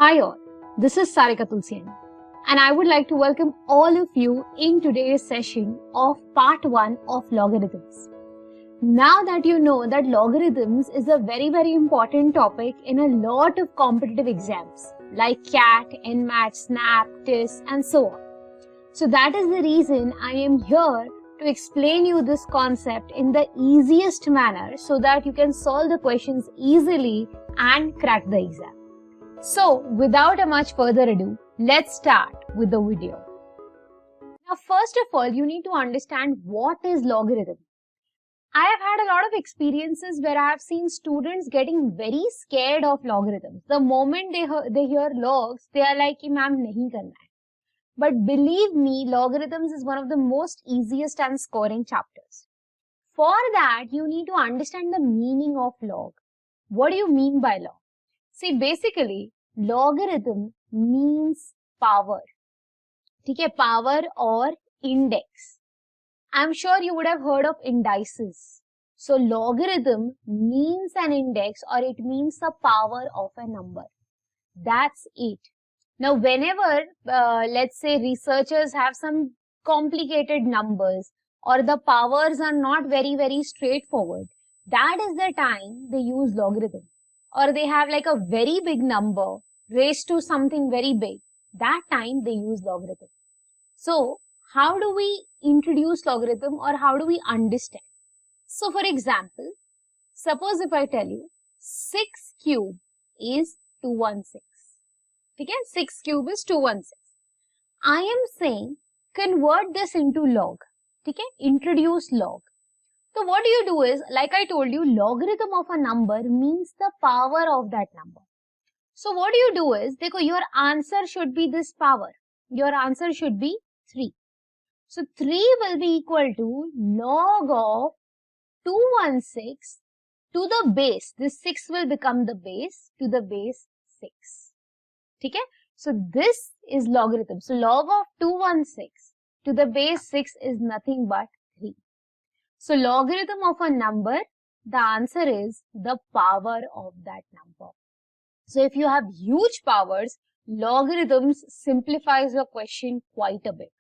Hi all, this is Sarika Tulsian and I would like to welcome all of you in today's session of part 1 of logarithms. Now that you know that logarithms is a very important topic in a lot of competitive exams like CAT, Nmat, SNAP, TIS and so on. So that is the reason I am here to explain you this concept in the easiest manner so that you can solve the questions easily and crack the exam. So, without a much further ado, let's start with the video. Now, first of all, you need to understand what is logarithm. I have had a lot of experiences where I have seen students getting very scared of logarithms. The moment they hear logs, they are like, "Ma'am, nahi karna hai." But believe me, logarithms is one of the most easiest and scoring chapters. For that, you need to understand the meaning of log. What do you mean by log? See, basically, logarithm means power. Okay, power or index. I'm sure you would have heard of indices. So, logarithm means an index or it means the power of a number. That's it. Now, whenever, let's say, researchers have some complicated numbers or the powers are not very straightforward, that is the time they use logarithm. Or they have like a very big number raised to something very big, that time they use logarithm. So, how do we introduce logarithm or how do we understand? So, for example, suppose if I tell you 6 cube is 216. Okay, 6 cube is 216. I am saying convert this into log. Okay, introduce log. So what you do is, like I told you, logarithm of a number means the power of that number. So what you do is, your answer should be this power. Your answer should be 3. So 3 will be equal to log of 216 to the base. This 6 will become the base to the base 6. Okay? So this is logarithm. So log of 216 to the base 6 is nothing but 3. So, logarithm of a number, the answer is the power of that number. So, if you have huge powers, logarithms simplifies your question quite a bit.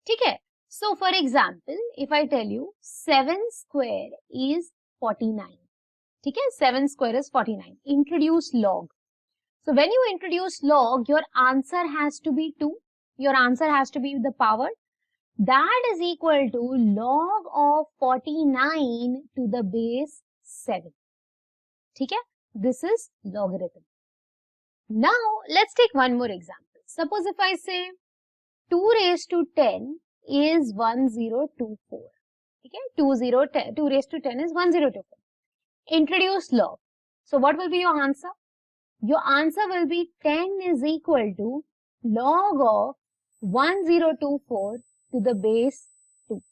Okay? So, for example, if I tell you 7 square is 49. Okay? 7 square is 49. Introduce log. So, when you introduce log, your answer has to be 2. Your answer has to be the power. That is equal to log of 49 to the base 7. Okay? This is logarithm. Now, let's take one more example. Suppose if I say 2 raised to 10 is 1024. Okay? 2 raised to 10 is 1024. Introduce log. So, what will be your answer? Your answer will be 10 is equal to log of 1024 to the base 2.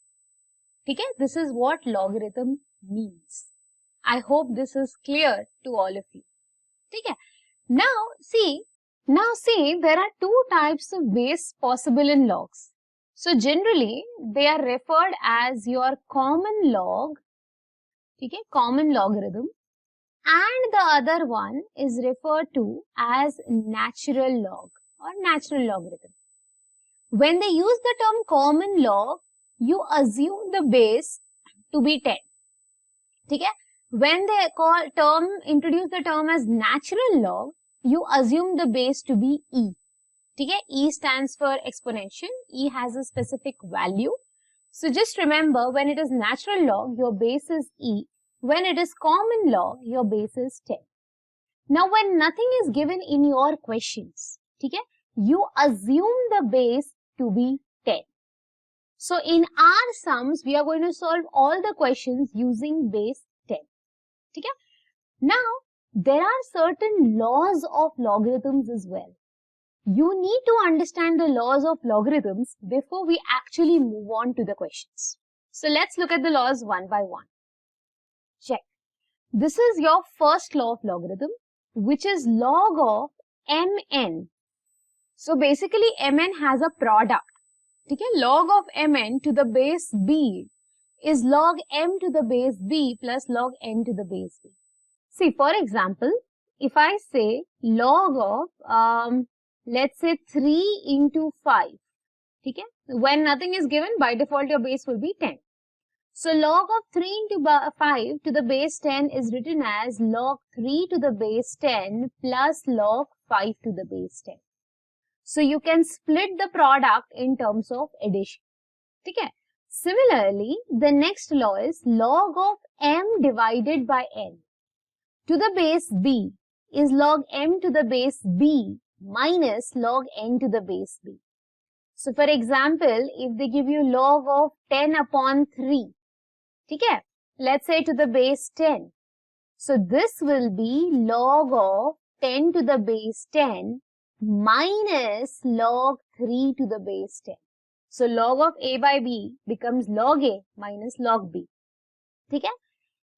Okay? This is what logarithm means. I hope this is clear to all of you. Okay? Now see, there are two types of base possible in logs. So generally, they are referred as your common log, okay, common logarithm, and the other one is referred to as natural log or natural logarithm. When they use the term common log, you assume the base to be 10. Okay? When they introduce the term as natural log, you assume the base to be e. Okay? E stands for exponential. E has a specific value. So just remember, when it is natural log, your base is e. When it is common log, your base is 10. Now, when nothing is given in your questions, okay, you assume the base to be 10. So, in our sums, we are going to solve all the questions using base 10. Okay? Now, there are certain laws of logarithms as well. You need to understand the laws of logarithms before we actually move on to the questions. So, let's look at the laws one by one. Check. This is your first law of logarithm, which is log of mn. So basically, mn has a product. Okay? Log of mn to the base b is log m to the base b plus log n to the base b. See, for example, if I say log of let's say 3 into 5, ठीक है? When nothing is given, by default your base will be 10. So log of 3 into 5 to the base 10 is written as log 3 to the base 10 plus log 5 to the base 10. So you can split the product in terms of addition. ठीक है? Similarly, the next law is log of m divided by n to the base b is log m to the base b minus log n to the base b. So for example, if they give you log of 10 upon 3, ठीक है? Let's say to the base 10. So this will be log of 10 to the base 10 minus log 3 to the base 10. So log of a by b becomes log a minus log b. ठीक है?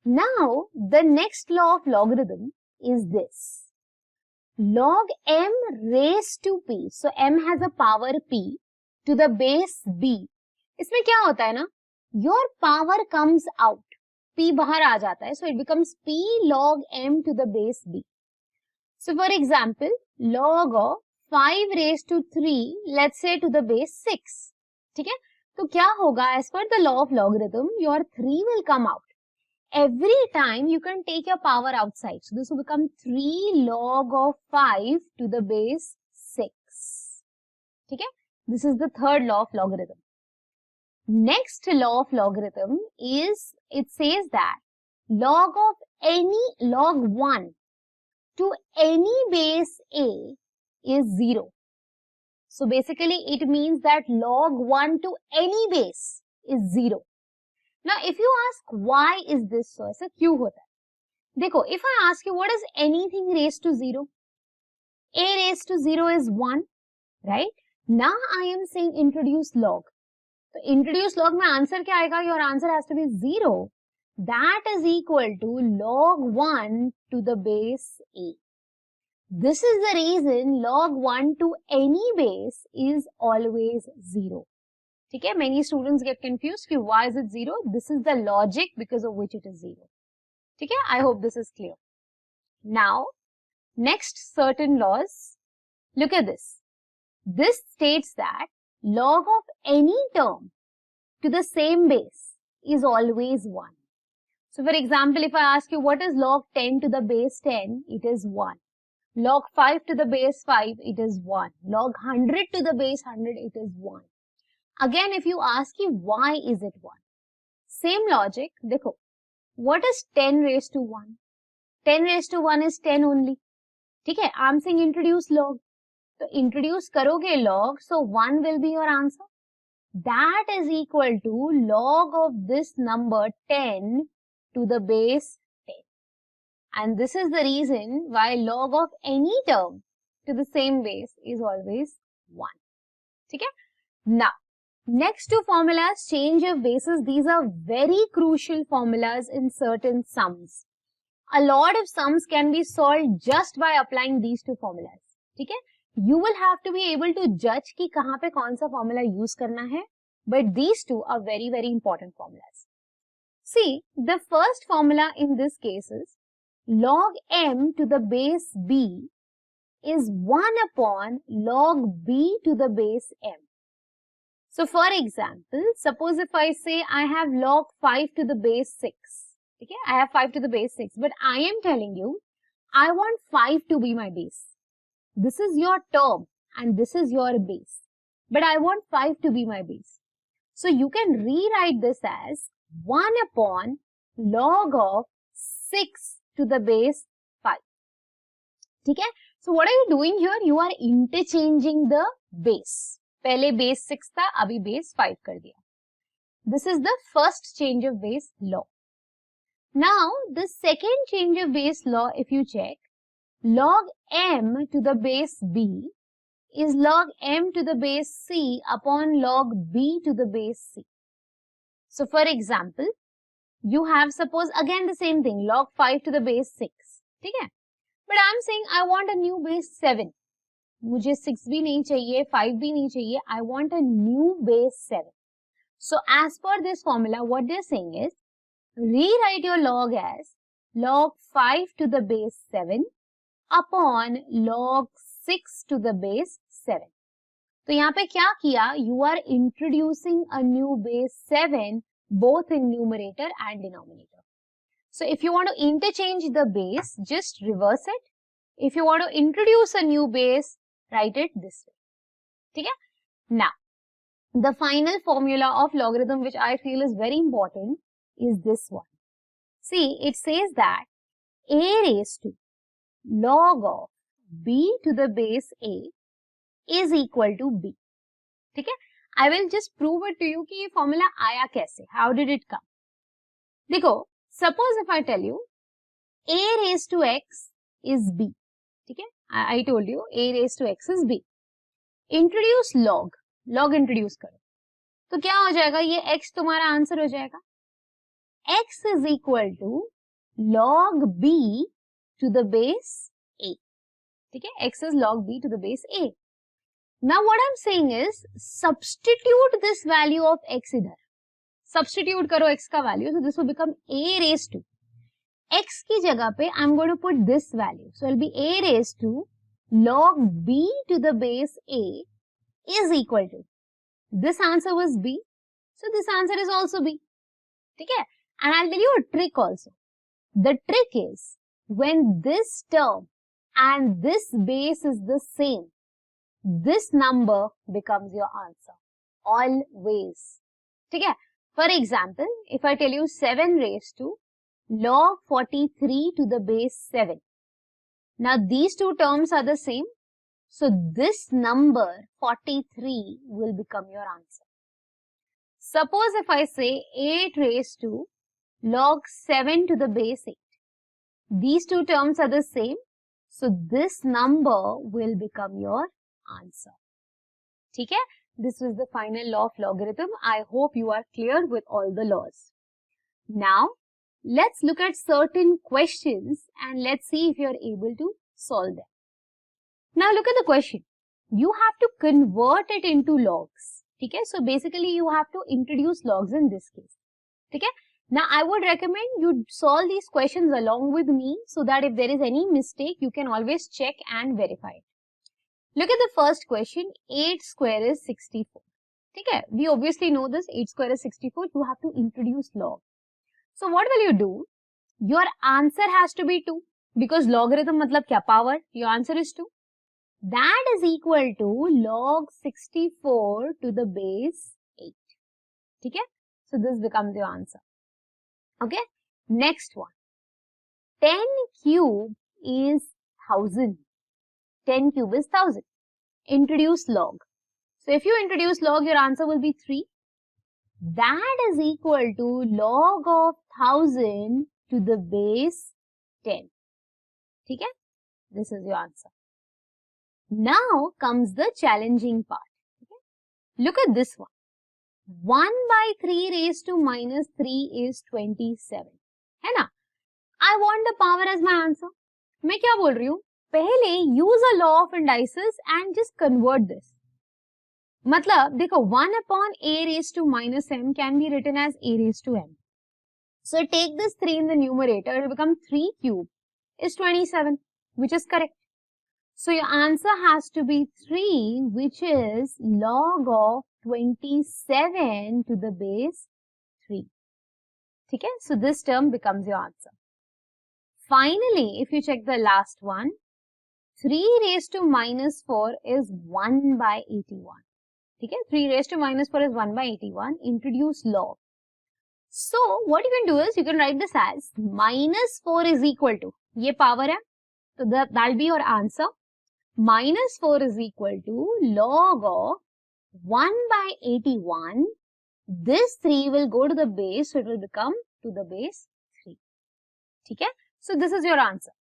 Now the next law of logarithm is this. Log m raised to p. So m has a power p to the base b. इसमें क्या होता है ना? Your power comes out. P बाहर आ जाता है. So it becomes p log m to the base b. So for example, log of 5 raised to 3, let's say to the base 6. ठीक है? तो क्या होगा? As per the law of logarithm, your 3 will come out. Every time you can take your power outside. So this will become 3 log of 5 to the base 6. ठीक है? This is the third law of logarithm. Next law of logarithm is, it says that log of any log 1 to any base a is 0. So basically it means that log 1 to any base is 0. Now if you ask why is this so, ऐसा क्यों होता है? देखो, if I ask you what is anything raised to 0? A raised to 0 is 1, right? Now I am saying introduce log. तो introduce log में answer क्या आएगा? Your answer has to be 0. That is equal to log 1 to the base a. This is the reason log 1 to any base is always 0. ठीक है? Many students get confused कि why is it 0? This is the logic because of which it is 0. ठीक है? I hope this is clear. Now, next certain laws. Look at this. This states that log of any term to the same base is always 1. So for example, if I ask you what is log 10 to the base 10, it is 1. Log 5 to the base 5, it is 1. Log 100 to the base 100, it is 1. Again, if you ask you why is it 1? Same logic, देखो, what is 10 raised to 1? 10 raised to 1 is 10 only. ठीक है? I'm saying introduce log. तो introduce करोगे log, so 1 will be your answer. That is equal to log of this number 10 to the base 10. And this is the reason why log of any term to the same base is always 1. ठीक है? Now, next two formulas, change of bases. These are very crucial formulas in certain sums. A lot of sums can be solved just by applying these two formulas. ठीक है? You will have to be able to judge कि कहाँ पे कौन सा formula use करना है. But these two are very, very important formulas. See, the first formula in this case is log m to the base b is 1 upon log b to the base m. So for example, suppose if I say I have log 5 to the base 6. Okay, I have 5 to the base 6, but I am telling you, I want 5 to be my base. This is your term and this is your base. But I want 5 to be my base. So you can rewrite this as 1 upon log of 6 to the base 5. Okay? So what are you doing here? You are interchanging the base. पहले base 6 था, अभी base 5 कर दिया. This is the first change of base law. Now, the second change of base law, if you check, log m to the base b is log m to the base c upon log b to the base c. So, for example, you have, suppose, again the same thing, log 5 to the base 6. ठीक है? But I am saying I want a new base 7. मुझे 6 भी नहीं चाहिए, 5 भी नहीं चाहिए. I want a new base 7. So, as per this formula, what they are saying is, rewrite your log as log 5 to the base 7 upon log 6 to the base 7. तो यहाँ पे क्या किया? You are introducing a new base 7 both in numerator and denominator. So if you want to interchange the base, just reverse it. If you want to introduce a new base, write it this way. ठीक है? Now, the final formula of logarithm which I feel is very important is this one. See, it says that a raised to log of b to the base a is equal to b. ठीक है? I will just prove it to you कि ये formula आया कैसे? How did it come? देखो, suppose if I tell you a raised to x is b. ठीक है? I told you a raised to x is b. Introduce log introduce करो तो क्या हो जाएगा? ये x तुम्हारा आंसर हो जाएगा. x is equal to log b to the base a. ठीक है? x is log b to the base a. Now what I'm saying is substitute this value of x इधर. Substitute करो x का value, so this will become a raised to. x की जगह पे I'm going to put this value. So it'll be a raised to log b to the base a is equal to. This answer was b, so this answer is also b. ठीक है? And I'll tell you a trick also. The trick is when this term and this base is the same, this number becomes your answer. Always. ठीक है? For example, if I tell you 7 raised to log 43 to the base 7. Now these two terms are the same. So this number 43 will become your answer. Suppose if I say 8 raised to log 7 to the base 8. These two terms are the same. So this number will become your answer. ठीक है? This was the final law of logarithm. I hope you are clear with all the laws. Now, let's look at certain questions and let's see if you are able to solve them. Now look at the question. You have to convert it into logs. ठीक है? So basically you have to introduce logs in this case. ठीक है? Now I would recommend you solve these questions along with me so that if there is any mistake, you can always check and verify it. Look at the first question. 8 square is 64. ठीक है? We obviously know this. 8 square is 64. You have to introduce log. So what will you do? Your answer has to be 2 because logarithm मतलब क्या? Power. Your answer is 2. That is equal to log 64 to the base 8. ठीक है? So this becomes your answer. Okay? Next one. 10 cube is 1000. 10 cube is 1000. Introduce log. So if you introduce log, your answer will be 3. That is equal to log of 1000 to the base 10. ठीक है? This is your answer. Now comes the challenging part. Okay? Look at this one. 1 by 3 raised to minus 3 is 27. है ना? I want the power as my answer. मैं क्या बोल रही हूँ? पहले use a law of indices and just convert this. मतलब देखो 1 upon a raised to minus m can be written as a raised to m. So take this 3 in the numerator, it will become 3 cube is 27, which is correct. So your answer has to be 3, which is log of 27 to the base 3. ठीक है? So this term becomes your answer. Finally, if you check the last one, 3 raised to minus 4 is 1 by 81. ठीक है? 3 raised to minus 4 is 1 by 81. Introduce log. So what you can do is you can write this as minus 4 is equal to, ये power है, so that'll be your answer. Minus 4 is equal to log of 1 by 81. This 3 will go to the base, so it will become to the base 3. ठीक है? So this is your answer.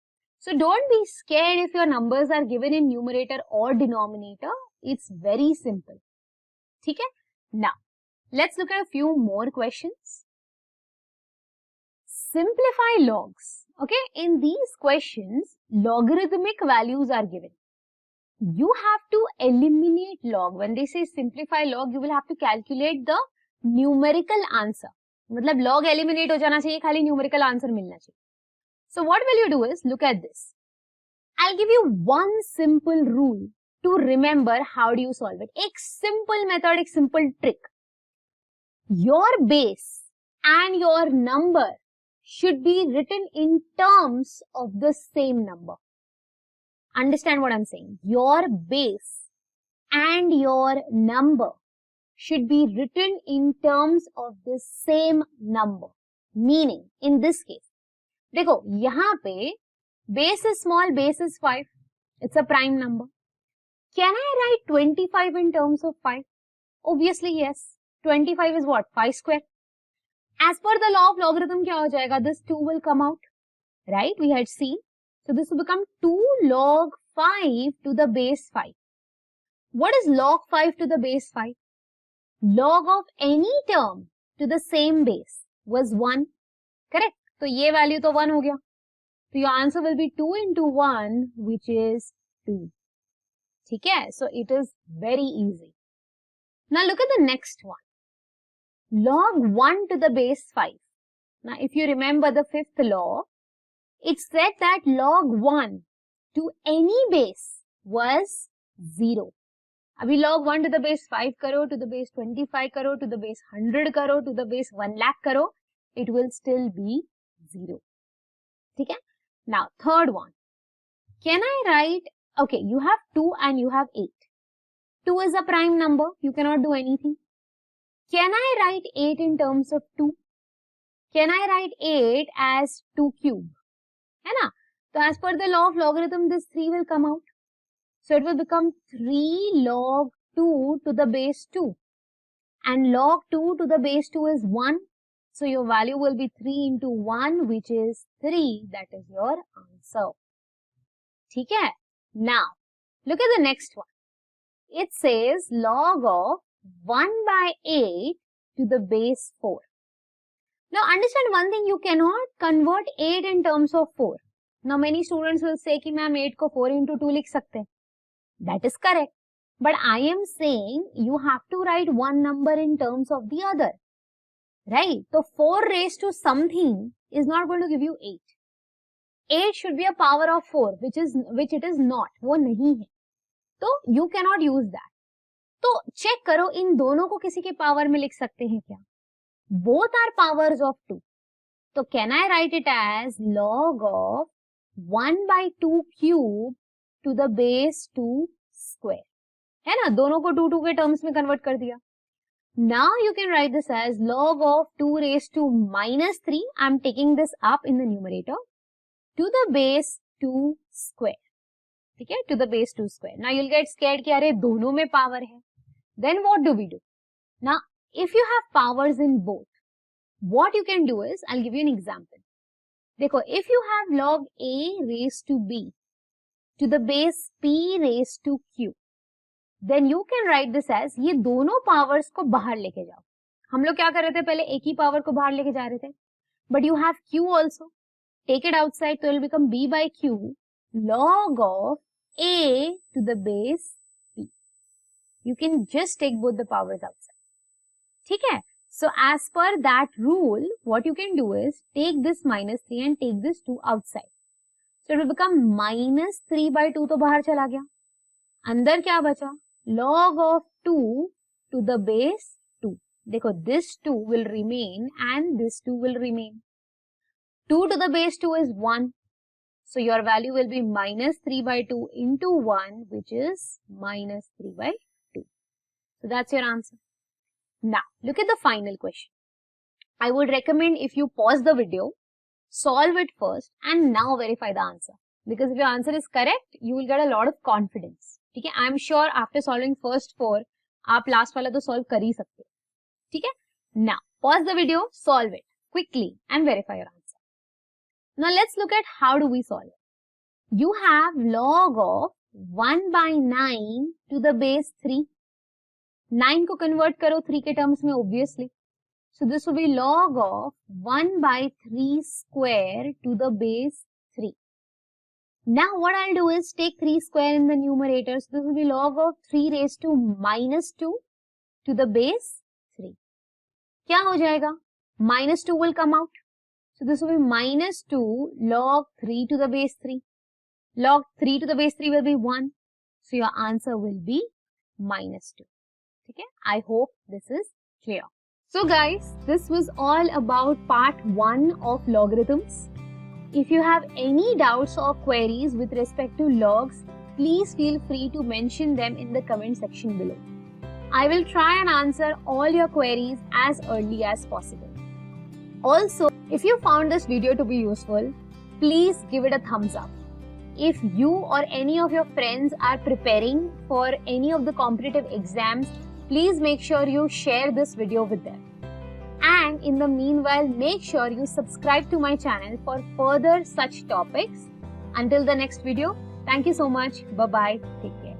So don't be scared if your numbers are given in numerator or denominator. It's very simple. ठीक है? Now, let's look at a few more questions. Simplify logs. Okay? In these questions, logarithmic values are given. You have to eliminate log. When they say simplify log, you will have to calculate the numerical answer. मतलब log eliminate हो जाना चाहिए, खाली numerical answer मिलना चाहिए. So what will you do is, look at this. I'll give you one simple rule to remember how do you solve it. एक simple method, एक simple trick. Your base and your number should be written in terms of the same number. Understand what I'm saying? Your base and your number should be written in terms of the same number. Meaning, in this case, देखो यहाँ पे base is small, base is 5. It's a prime number. Can I write 25 in terms of 5? Obviously, yes. 25 is what? 5 square. As per the law of logarithm, क्या हो जाएगा? This 2 will come out. Right? We had seen. So this will become 2 log 5 to the base 5. What is log 5 to the base 5? Log of any term to the same base was 1. Correct? So ये value तो 1 हो गया. So your answer will be 2 into 1, which is 2. ठीक है? So it is very easy. Now look at the next one. Log 1 to the base 5. Now if you remember the fifth law, it said that log 1 to any base was 0. अभी log 1 to the base 5 करो, to the base 25 करो, to the base 100 करो, to the base 1 lakh करो, it will still be 0. ठीक है? Now third one. Can I write, okay, you have 2 and you have 8. 2 is a prime number, you cannot do anything. Can I write 8 in terms of 2? Can I write 8 as 2 cube? है ना? So as per the law of logarithm, this 3 will come out. So it will become 3 log 2 to the base 2. And log 2 to the base 2 is 1. So your value will be 3 into 1, which is 3. That is your answer. ठीक है? Now, look at the next one. It says log of 1 by 8 to the base 4. Now understand one thing, you cannot convert 8 in terms of 4. Now many students will say कि ma'am 8 को 4 into 2 लिख सकते हैं. That is correct. But I am saying you have to write one number in terms of the other. Right? So 4 raised to something is not going to give you 8. 8 should be a power of 4, which it is not. वो नहीं है. तो you cannot use that. तो check करो इन दोनों को किसी के पावर में लिख सकते हैं क्या? Both are powers of 2. So can I write it as log of 1 by 2 cube to the base 2 square? है ना? दोनों को 2 के terms में convert कर दिया. Now you can write this as log of 2 raised to minus 3. I'm taking this up in the numerator to the base 2 square. ठीक है? To the base 2 square. Now you'll get scared कि अरे दोनों में power है. Then what do we do? Now if you have powers in both, what you can do is, I'll give you an example. देखो, if you have log a raised to b to the base p raised to q, then you can write this as ये दोनों powers को बाहर लेके जाओ. हम लोग क्या कर रहे थे? पहले एक ही power को बाहर लेके जा रहे थे. But you have q also. Take it outside, so it will become b by q log of a to the base p. You can just take both the powers outside. ठीक है? So as per that rule, what you can do is take this minus 3 and take this 2 outside. So it will become minus 3 by 2 तो बाहर चला गया. अंदर क्या बचा? Log of 2 to the base 2. देखो, this 2 will remain and this 2 will remain. 2 to the base 2 is 1. So your value will be minus 3 by 2 into 1, which is minus 3 by 2. So that's your answer. Now, look at the final question. I would recommend if you pause the video, solve it first and now verify the answer. Because if your answer is correct, you will get a lot of confidence. ठीक है? I am sure after solving first 4, आप last वाला तो solve कर ही सकते हो. ठीक है? Now, pause the video, solve it quickly and verify your answer. Now, let's look at how do we solve it. You have log of 1 by 9 to the base 3. 9 को convert करो 3 के terms में obviously. So this will be log of 1 by 3 square to the base 3. Now what I'll do is take 3 square in the numerator. So this will be log of 3 raised to minus 2 to the base 3. क्या हो जाएगा? Minus 2 will come out. So this will be minus 2 log 3 to the base 3. Log 3 to the base 3 will be 1. So your answer will be -2. Okay? I hope this is clear. So guys, this was all about part 1 of logarithms. If you have any doubts or queries with respect to logs, please feel free to mention them in the comment section below. I will try and answer all your queries as early as possible. Also, if you found this video to be useful, please give it a thumbs up. If you or any of your friends are preparing for any of the competitive exams, please make sure you share this video with them. And in the meanwhile, make sure you subscribe to my channel for further such topics. Until the next video, thank you so much. Bye-bye. Take care.